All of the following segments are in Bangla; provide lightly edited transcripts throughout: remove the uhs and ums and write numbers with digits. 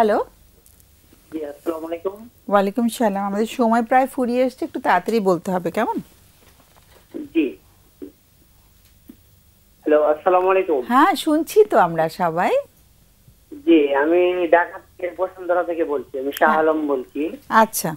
হ্যালো। জি, আসসালামু আলাইকুম। ওয়ালাইকুম সালাম। আমাদের সময় প্রায় ফুরিয়ে এসছে, একটু তাড়াতাড়ি বলতে হবে, কেমন? জি, হ্যালো, আসসালামু আলাইকুম। হ্যাঁ, শুনছি তো আমরা সবাই। জি, আমি ঢাকা থেকে বসুন্ধরা থেকে বলছি। আমি শাহ হ্যাঁ, আলম বলছি। আচ্ছা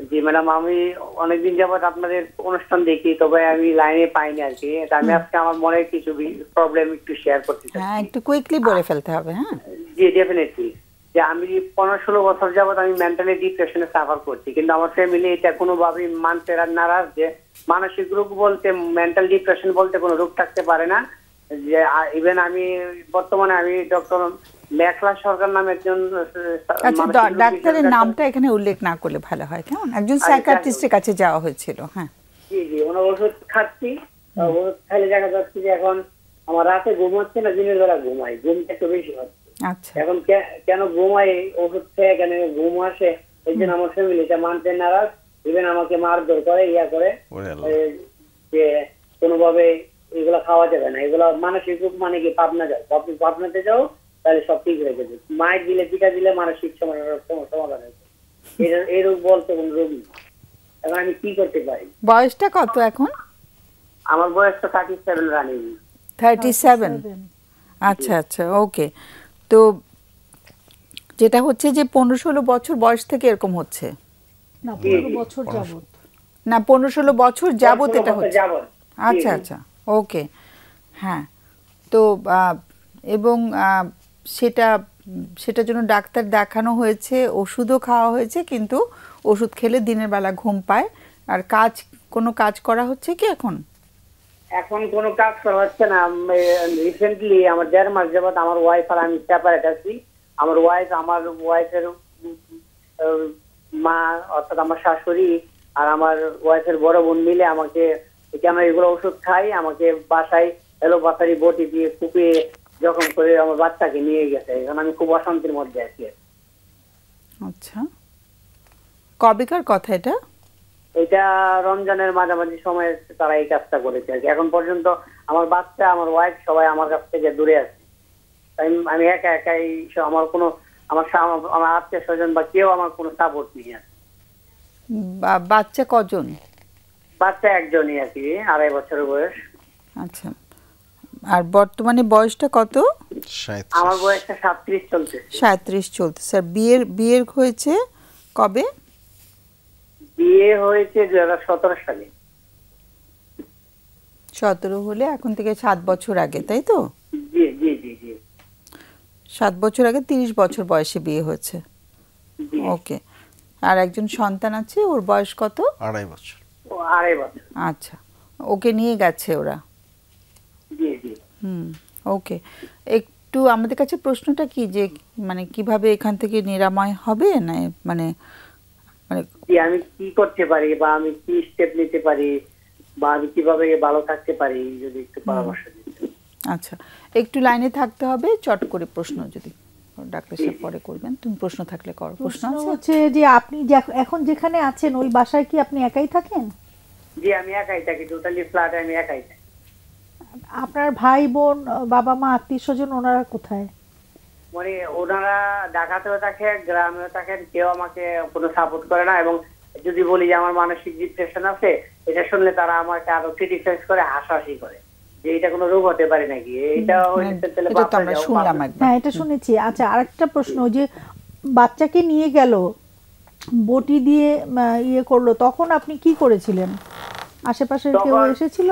জি ম্যাডাম, আমি অনেকদিন যাবত আপনাদের অনুষ্ঠান দেখি, তবে আমি লাইনে পাইনি আর কি। তা আমি আজকে আমার মনের কিছু প্রবলেম একটু শেয়ার করতে হ্যাঁ, চাচ্ছি। একটু কুইকলি বলে ফেলতে হবে। হ্যাঁ, জি, ডেফিনেটলি। যে আমি 15-16 বছর যাবত আমি মেন্টালি ডিপ্রেশনে সাফার করছি, কিন্তু আমার ফ্যামিলি এটা কোনোভাবেই মানতে নারাজ যে মানসিক রোগ বলতে, মেন্টাল ডিপ্রেশন বলতে কোনো রোগ থাকতে পারে না। যে ইভেন আমি বর্তমানে আমি ডক্টর মেখলা সরকার নামে একজন আচ্ছা, মানসিক রোগ ডাক্তারের বিশেষজ্ঞ। নামটা এখানে উল্লেখ না করলে ভালো হয়, কেমন? একজন আচ্ছা, সাইকিয়াট্রিস্টের কাছে যাওয়া হয়েছিল। হ্যাঁ, জি জি, ওনার ওষুধ খাচ্ছি। ওষুধ খাইলে দেখা যাচ্ছে যে এখন আমার রাতে ঘুম হচ্ছে না, দিনের বেলা ঘুমাই, ঘুমটা একটু বেশি হচ্ছে। আচ্ছা এখন কেন ঘুমাই, ওষুধ খেয়ে কেন ঘুম আসে, এই জন্য আমার ফ্যামিলিটা মানতে নারাজ। ইভেন আমাকে মারধর করে, করে যে কোনোভাবে এগুলা খাওয়া যাবে না, এগুলা মানসিক রোগ। মানে কি, পাবনা যাও, আপনি পাবনাতে যাও, তাহলে সব ঠিক হয়ে যাবে। মায়ের দিলে, পিঠা দিলে মানসিক সমাধান হয়েছে। এই রোগ বলতে কোন রোগ না। এখন আমি কি করতে পারি? বয়সটা কত এখন? আমার বয়সটা 37 রানিং। 37। আচ্ছা আচ্ছা, ওকে। তো যেটা হচ্ছে যে 15-16 বছর বয়স থেকে এরকম হচ্ছে না, 15 বছর যাবত। না, 15-16 বছর যাবত এটা হচ্ছে। যাবত। আচ্ছা আচ্ছা, ওকে। হ্যাঁ, তো এবং সেটার জন্য ডাক্তার দেখানো হয়েছে, ওষুধও খাওয়া হয়েছে, কিন্তু ওষুধ খেলে দিনের বেলা ঘুম পায়। আর কোনো কাজ করা হচ্ছে কি এখন? এখন কোনো কাজ করা হচ্ছে না। রিসেন্টলি আমার 1.5 মাস যাবত আমার ওয়াইফ আর আমি সেপারেট আছি। আমার ওয়াইফের মা, অর্থাৎ আমার শাশুড়ি আর আমার ওয়াইফের বড় বোন মিলে আমাকে, আমরা এগুলো ওষুধ খাই, আমাকে বাসায় এলোপাতারি বটি দিয়ে কুপিয়ে যখন করে আমার বাচ্চাকে নিয়ে গেছে। এখন আমি খুব অশান্তির মধ্যে আছি। আচ্ছা, কবেকার কথা এটা? এটা রমজানের মাঝামাঝি সময়ে তারা এই কাজটা করেছে আর কি। এখন পর্যন্ত আমার বাচ্চা, আমার ওয়াইফ সবাই আমার কাছ থেকে দূরে আছে। আমি একা একাই, আমার কোনো আমার আত্মীয় স্বজন বা কেউ আমার কোনো সাপোর্ট নেই আর। বাচ্চা কজন? বাচ্চা একজনই আর কি, 2.5 বছরের বয়স। আচ্ছা, আর বর্তমানে বয়সটা কত? আমার বয়সটা 37 চলছে। 37 চলছে। স্যার, বিয়ের হয়েছে কবে? বিয়ে হয়েছে 2017 সালে। 17 হলে এখন থেকে 7 বছর আগে, তাই তো? জি জি জি জি, 7 বছর আগে 30 বছর বয়সে বিয়ে হয়েছে। ওকে। আর একজন সন্তান আছে, ওর বয়স কত? 2.5 বছর। 2.5 বছর। আচ্ছা, ওকে নিয়ে গেছে ওরা? জি জি। ওকে। একটু আমাদের কাছে প্রশ্নটা কি, যে মানে কিভাবে এখান থেকে নিরাময় হবে, না মানে আমি কি করতে পারি, বা আমি কি স্টেপ নিতে পারি, বা আমি কিভাবে ভালো থাকতে পারি, যদি একটু পরামর্শ দিতেন। আচ্ছা, একটু লাইনে থাকতে হবে। চট করে প্রশ্ন যদি ডাক্তার সাহেব পরে করবেন, তুমি প্রশ্ন থাকলে করো। প্রশ্ন হচ্ছে যে আপনি এখন যেখানে আছেন ওই বাসায় কি আপনি একাই থাকেন? জি, আমি একাই থাকি, টোটালি ফ্ল্যাটে আমি একাই থাকি। আপনার ভাই বোন, বাবা মা, আত্মীয় স্বজন ওনারা কোথায়? মানে ওনারা ঢাকাতেও থাকে, গ্রামেও থাকেন, কেউ আমাকে কোনো সাপোর্ট করে না। এবং যদি বলি যে আমার মানসিক ডিপ্রেশন আছে, এটা শুনলে তারা আমাকে আরো ক্রিটিসাইজ করে, হাসাহাসি করে যে এটা কোনো রোগ হতে পারে নাকি, এটা শুনলাম। হ্যাঁ, এটা শুনেছি। আচ্ছা, আরেকটা প্রশ্ন, যে বাচ্চাকে নিয়ে গেল, বটি দিয়ে ইয়ে করলো, তখন আপনি কি করেছিলেন? আশেপাশে কেউ এসেছিল?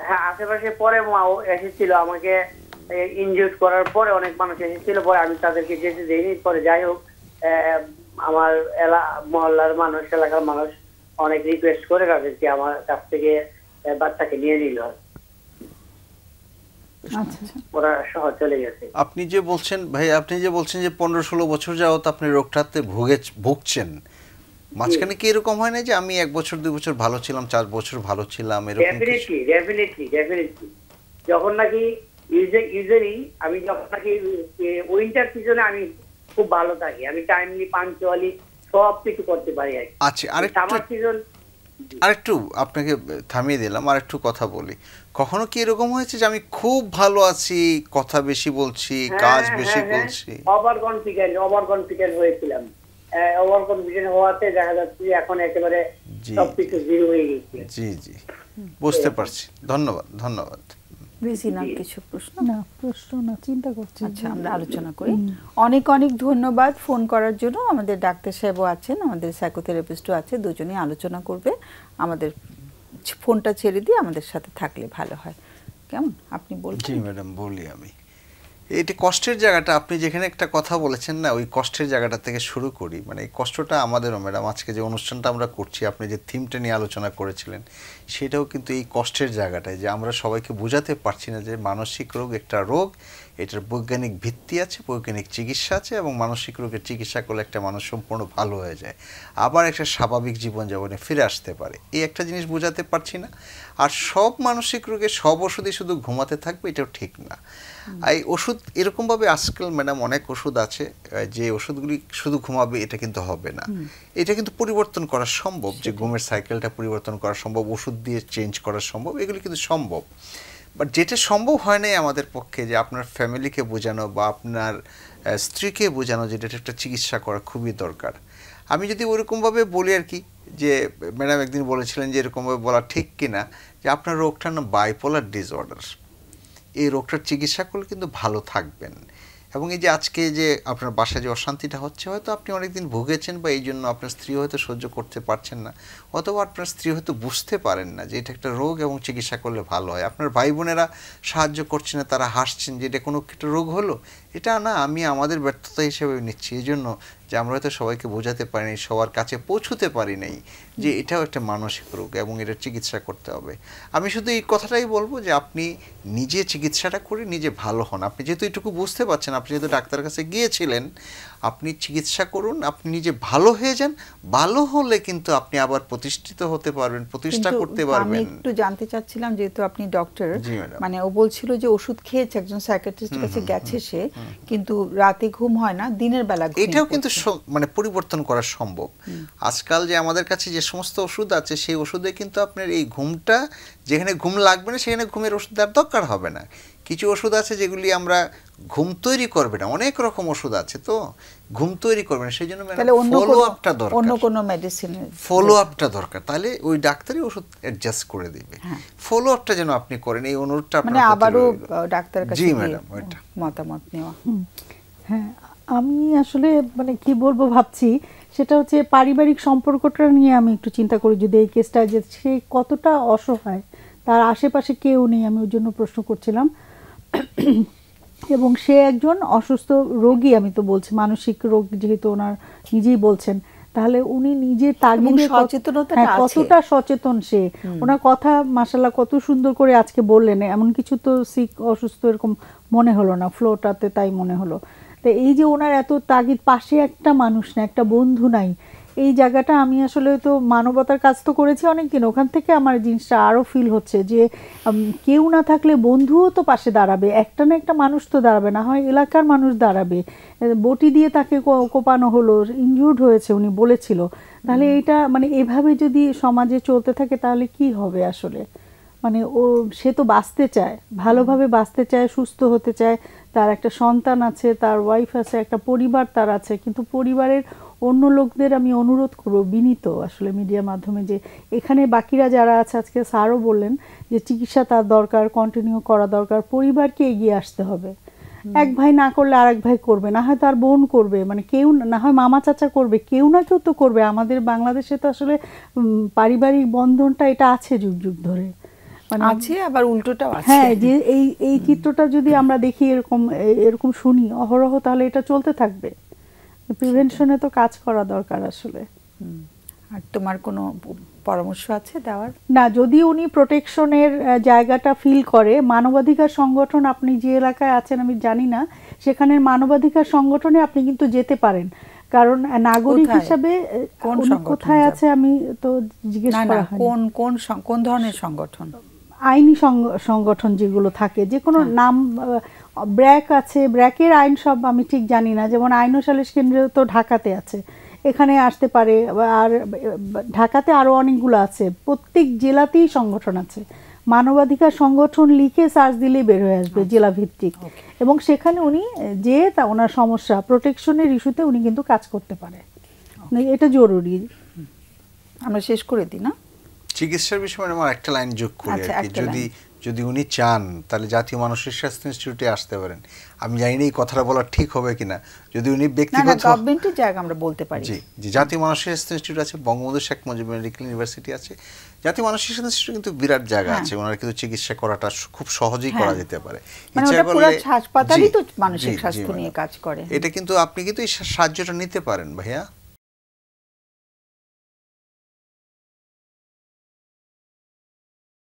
হ্যাঁ, আশেপাশে পরে মাও এসেছিল, আমাকে ইনজুর করার পরে অনেক মানুষ এসেছিল, পরে আমি তাদেরকে যেতে দেইনি। পরে যাই হোক, আমার মহল্লার মানুষ, এলাকার মানুষ অনেক রিকোয়েস্ট করে তাদেরকে আমার কাছ থেকে বাচ্চাকে নিয়ে নিল। ওরা শহর চলে গেছে। আপনি যে বলছেন ভাই, আপনি যে বলছেন যে 15-16 বছর যাবত আপনি রোগটাতে ভুগছেন, মাঝখানে কি এরকম হয় না যে আমি 1 বছর 2 বছর ভালো ছিলাম, 4 বছর ভালো ছিলাম, এরকম? ডেফিনেটলি। যখন নাকি ইউজুয়ালি আমি যখন নাকি উইন্টার সিজনে আমি খুব ভালো থাকি, আমি টাইমলি পাঞ্চুয়ালি সব কিছু করতে পারি আর কি। আচ্ছা, আরেকটা সামার সিজন আরেকটু আপনাকে থামিয়ে দিলাম, আরেকটু কথা বলি। কখনো কি এরকম হয়েছে যে আমি খুব ভালো আছি, কথা বেশি বলছি, কাজ বেশি করছি? ওভার কনফিডেন্ট হয়েছিলাম। ওভার কনফিডেন্ট হওয়াতে দেখা যাচ্ছে যে এখন একেবারে সবকিছু জিরো হয়ে গেছে। জি জি, বুঝতে পারছি। ধন্যবাদ, ধন্যবাদ। রেজিনার কিছু প্রশ্ন? না, প্রশ্ন না, চিন্তা করছি। আচ্ছা, আমরা আলোচনা করি। অনেক অনেক ধন্যবাদ ফোন করার জন্য। আমাদের ডাক্তার সাহেবও আছেন, আমাদের সাইকোথেরাপিস্টও আছে, দুজনেই আলোচনা করবে। আমাদের ফোনটা ছেড়ে দিয়ে আমাদের সাথে থাকলে ভালো হয়, কেমন? আপনি বলবেন? জি ম্যাডাম, বলি আমি। এটি কষ্টের জায়গাটা, আপনি যেখানে একটা কথা বলেছেন না, ওই কষ্টের জায়গাটা থেকে শুরু করি। মানে এই কষ্টটা আমাদেরও ম্যাডাম, আজকে যে অনুষ্ঠানটা আমরা করছি, আপনি যে থিমটা নিয়ে আলোচনা করেছিলেন, সেটাও কিন্তু এই কষ্টের জায়গাটায়, যে আমরা সবাইকে বোঝাতে পারছি না যে মানসিক রোগ একটা রোগ, এটার বৈজ্ঞানিক ভিত্তি আছে, বৈজ্ঞানিক চিকিৎসা আছে, এবং মানসিক রোগের চিকিৎসা করলে একটা মানুষ সম্পূর্ণ ভালো হয়ে যায়, আবার একটা স্বাভাবিক জীবনযাপনে ফিরে আসতে পারে। এই একটা জিনিস বোঝাতে পারছি না। আর সব মানসিক রোগের সব ওষুধই শুধু ঘুমাতে থাকবে, এটাও ঠিক না। এই ওষুধ এরকমভাবে আজকাল ম্যাডাম অনেক ওষুধ আছে, যে ওষুধগুলি শুধু ঘুমাবে এটা কিন্তু হবে না। এটা কিন্তু পরিবর্তন করা সম্ভব, যে ঘুমের সাইকেলটা পরিবর্তন করা সম্ভব, ওষুধ দিয়ে চেঞ্জ করা সম্ভব, এগুলি কিন্তু সম্ভব। বাট যেটা সম্ভব হয় নাই আমাদের পক্ষে, যে আপনার ফ্যামিলিকে বোঝানো বা আপনার স্ত্রীকে বোঝানো যে এটা একটা চিকিৎসা করা খুবই দরকার। আমি যদি ওরকমভাবে বলি আর কি, যে ম্যাডাম একদিন বলেছিলেন যে এরকমভাবে বলা ঠিক কিনা, যে আপনার রোগটার নাম বাইপোলার ডিসঅর্ডার। এই রোগটার চিকিৎসা করলে কিন্তু ভালো থাকবেন। এবং এই যে আজকে যে আপনার বাসায় যে অশান্তিটা হচ্ছে, হয়তো আপনি অনেকদিন ভুগেছেন, বা এই জন্য আপনার স্ত্রী হয়তো সহ্য করতে পারছেন না, অথবা আপনার স্ত্রী হয়তো বুঝতে পারেন না যে এটা একটা রোগ এবং চিকিৎসা করলে ভালো হয়। আপনার ভাই বোনেরা সাহায্য করছে না, তারা হাসছেন যে এটা কোনো একটা রোগ হলো। এটা না, আমি আমাদের ব্যর্থতা হিসেবে নিচ্ছি, এই জন্য যে আমরা হয়তো সবাইকে বোঝাতে পারিনি, সবার কাছে পৌঁছতে পারি নাই যে এটাও একটা মানসিক রোগ এবং এটার চিকিৎসা করতে হবে। আমি শুধু এই কথাটাই বলবো যে আপনি নিজে চিকিৎসাটা করে নিজে ভালো হন। আপনি যেহেতু এটুকু বুঝতে পারছেন, আপনি যেহেতু ডাক্তারের কাছে গিয়েছিলেন, আপনি চিকিৎসা করুন, আপনি নিজে ভালো হয়ে যান। ভালো হলে কিন্তু আপনি আবার প্রতিষ্ঠিত হতে পারবেন, প্রতিষ্ঠা করতে পারবেন। আমি একটু জানতে চাচ্ছিলাম, যেহেতু আপনি ডক্টর, জি ম্যাডাম। মানে ও বলছিল যে ওষুধ খেয়েছে, একজন সাইকিয়াট্রিস্টের কাছে গেছে সে, কিন্তু রাতে ঘুম হয় না, দিনের বেলা ঘুম। এটাও কিন্তু মানে পরিবর্তন করা সম্ভব। আজকাল যে আমাদের কাছে যে সমস্ত ওষুধ আছে, সেই ওষুধে কিন্তু আপনার এই ঘুমটা, যেখানে ঘুম লাগবে না সেখানে ঘুমের ওষুধ আর দরকার হবে না। কিছু ওষুধ আছে যেগুলি আমরা ঘুম তৈরি করবে না, অনেক রকম ওষুধ আছে তো ঘুম তৈরি করবে না, সেই জন্য ফলো আপটা দরকার, অন্য কোনো মেডিসিন ফলো আপটা দরকার। তাহলে ওই ডাক্তারই ওষুধ অ্যাডজাস্ট করে দিবে। ফলো আপটা যেন আপনি করেন, এই অনুরোধটা মানে আবারও ডাক্তারের কাছে জি ম্যাডাম, ওইটা মতামত নেওয়া। হ্যাঁ, আমি আসলে মানে কি বলবো ভাবছি, সেটা হচ্ছে পারিবারিক সম্পর্কটা নিয়ে আমি একটু চিন্তা করি। যদি এই কেসটা, যে সে কতটা অসহায়, তার আশেপাশে কেউ নেই, আমি ওই জন্য প্রশ্ন করছিলাম। এবং সে একজন অসুস্থ রোগী, আমি তো বলছি মানসিক রোগ, যেহেতু ওনার নিজেই বলছেন, তাহলে উনি নিজের তাগিদে কতটা সচেতন সে। ওনার কথা মাশাআল্লাহ কত সুন্দর করে আজকে বললেন, এমন কিছু তো সিক অসুস্থ এরকম মনে হলো না, ফ্লোটাতে তাই মনে হলো। তো এই যে ওনার এত তাগিদ, পাশে একটা মানুষ না, একটা বন্ধু নাই, এই জায়গাটা আমি আসলে তো মানবতার কাজ তো করেছি অনেকদিন, ওখান থেকে আমার জিনিসটা আরও ফিল হচ্ছে যে কেউ না থাকলে বন্ধুও তো পাশে দাঁড়াবে, একটা না একটা মানুষ তো দাঁড়াবে, না হয় এলাকার মানুষ দাঁড়াবে। বটি দিয়ে তাকে কোপানো হলো, ইনজুর্ড হয়েছে উনি বলেছিল। তাহলে এইটা মানে এভাবে যদি সমাজে চলতে থাকে তাহলে কি হবে আসলে? মানে সে তো বাঁচতে চায়, ভালোভাবে বাঁচতে চায়, সুস্থ হতে চায়, তার একটা সন্তান আছে, তার ওয়াইফ আছে, একটা পরিবার তার আছে, কিন্তু পরিবারের অন্য লোকদের আমি অনুরোধ করব, বিনীত আসলে মিডিয়ার মাধ্যমে, যে এখানে বাকিরা যারা আছে, আজকে স্যারও বললেন যে চিকিৎসা তার দরকার, কন্টিনিউ করা দরকার, পরিবারকে এগিয়ে আসতে হবে। এক ভাই না করলে আরেক ভাই করবে, না হয় তার বোন করবে, মানে কেউ না হয় মামা চাচা করবে, কেউ না কেউ তো করবে। আমাদের বাংলাদেশে তো আসলে পারিবারিক বন্ধনটা এটা আছে যুগ যুগ ধরে, মানে আছে, আবার উল্টোটাও আছে। হ্যাঁ, যে এই চিত্রটা যদি আমরা দেখি, এরকম শুনি অহরহ, তাহলে এটা চলতে থাকবে। প্রিভেনশনে তো কাজ করা দরকার আসলে। আর তোমার কোনো পরামর্শ আছে দেওয়ার? না, যদি উনি প্রোটেকশনের জায়গাটা ফিল করে, মানবাধিকার সংগঠন, আপনি যে এলাকায় আছেন আমি জানি না, সেখানের মানবাধিকার সংগঠনে আপনি কিন্তু যেতে পারেন, কারণ নাগরিক হিসাবে কোথায় আছে আমি তো জিজ্ঞেস করা হয়নি। কোন ধরনের সংগঠন? আইনি সংগঠন যেগুলো থাকে, যে কোনো নাম, ব্র্যাক আছে, ব্র্যাকের আইন সব আমি ঠিক জানি না, যেমন আইন ও সালিশ কেন্দ্র তো ঢাকাতে আছে, এখানে আসতে পারে। আর ঢাকাতে আরও অনেকগুলো আছে, প্রত্যেক জেলাতেই সংগঠন আছে, মানবাধিকার সংগঠন লিখে সার্চ দিলেই বের হয়ে আসবে জেলা ভিত্তিক, এবং সেখানে উনি যে ওনার সমস্যা প্রোটেকশনের ইস্যুতে উনি কিন্তু কাজ করতে পারে। এটা জরুরি। আমরা শেষ করে দিই না চিকিৎসার বিষয়ে আমার একটা লাইন যোগ করি আর কি, যদি উনি চান তাহলে জাতীয় মানসিক স্বাস্থ্য ইনস্টিটিউটে আসতে পারেন। আমি জানি না এই কথাটা বলা ঠিক হবে কিনা, যদি উনি ব্যক্তিগত গভর্নমেন্টের জায়গা আমরা বলতে পারি। জি, জাতীয় মানসিক স্বাস্থ্য ইনস্টিটিউট আছে, বঙ্গবন্ধু শেখ মুজিবুর মেডিকেল ইউনিভার্সিটি আছে, জাতীয় মানসিক স্বাস্থ্য ইনস্টিটিউট কিন্তু বিরাট জায়গা আছে, ওনারা কিন্তু চিকিৎসা করাটা খুব সহজেই করা যেতে পারে। মানে ওটা পুরো হাসপাতালই তো মানসিক স্বাস্থ্য নিয়ে কাজ করে। এটা কিন্তু আপনি কিন্তু এই সাহায্যটা নিতে পারেন ভাইয়া।